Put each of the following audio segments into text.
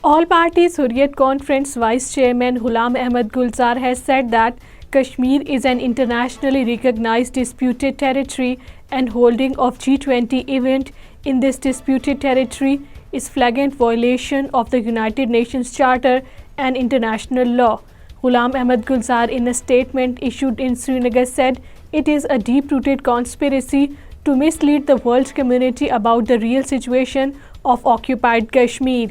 All Parties Hurriyat Conference Vice Chairman Ghulam Ahmad Gulzar has said that Kashmir is an internationally recognized disputed territory and holding of G20 event in this disputed territory is flagrant violation of the United Nations Charter and international law. Ghulam Ahmad Gulzar, in a statement issued in Srinagar, said it is a deep-rooted conspiracy to mislead the world community about the real situation of occupied Kashmir.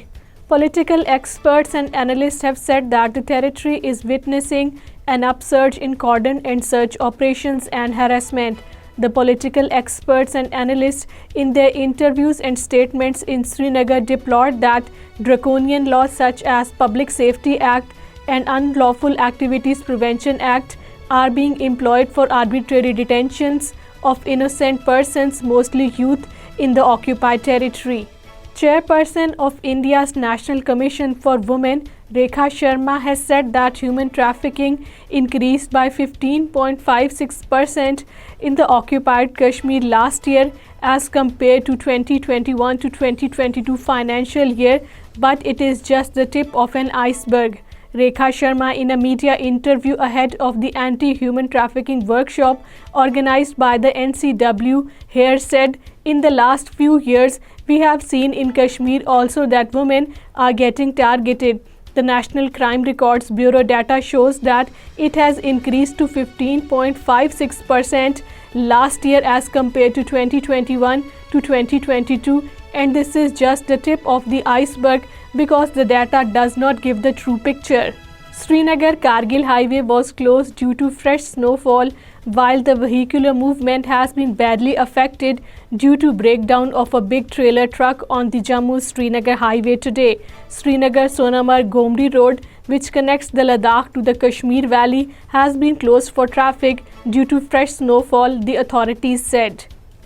Political experts and analysts have said that the territory is witnessing an upsurge in cordon and search operations and harassment. The political experts and analysts, in their interviews and statements in Srinagar, deplored that draconian laws such as Public Safety Act and Unlawful Activities Prevention Act are being employed for arbitrary detentions of innocent persons, mostly youth, in the occupied territory. Chairperson of India's National Commission for Women, Rekha Sharma, has said that human trafficking increased by 15.56% in the occupied Kashmir last year as compared to 2021 to 2022 financial year, but it is just the tip of an iceberg. Rekha Sharma, in a media interview ahead of the anti-human trafficking workshop organized by the NCW here, said, "In the last few years, we have seen in Kashmir also that women are getting targeted. The National Crime Records Bureau data shows that it has increased to 15.56% last year as compared to 2021 to 2022, and this is just the tip of the iceberg because the data does not give the true picture." Srinagar-Kargil highway was closed due to fresh snowfall, while the vehicular movement has been badly affected due to breakdown of a big trailer truck on the Jammu-Srinagar highway today. Srinagar-Sonamar-Gomri road, which connects the Ladakh to the Kashmir Valley, has been closed for traffic due to fresh snowfall, the authorities said.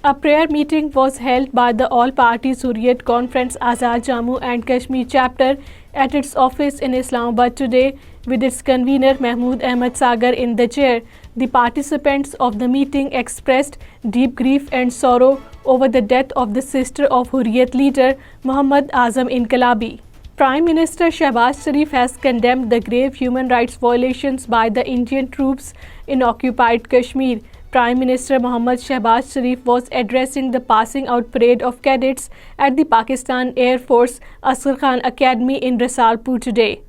A prayer meeting was held by the All Parties Hurriyat Conference Azad Jammu and Kashmir chapter at its office in Islamabad today, with its convener Mahmood Ahmad Sagar in the chair. The participants of the meeting expressed deep grief and sorrow over the death of the sister of Hurriyat leader Muhammad Azam Inqalabi. Prime Minister Shehbaz Sharif has condemned the grave human rights violations by the Indian troops in occupied Kashmir. Prime Minister Mohammad Shehbaz Sharif was addressing the passing out parade of cadets at the Pakistan Air Force Asghar Khan Academy in Rasalpur today.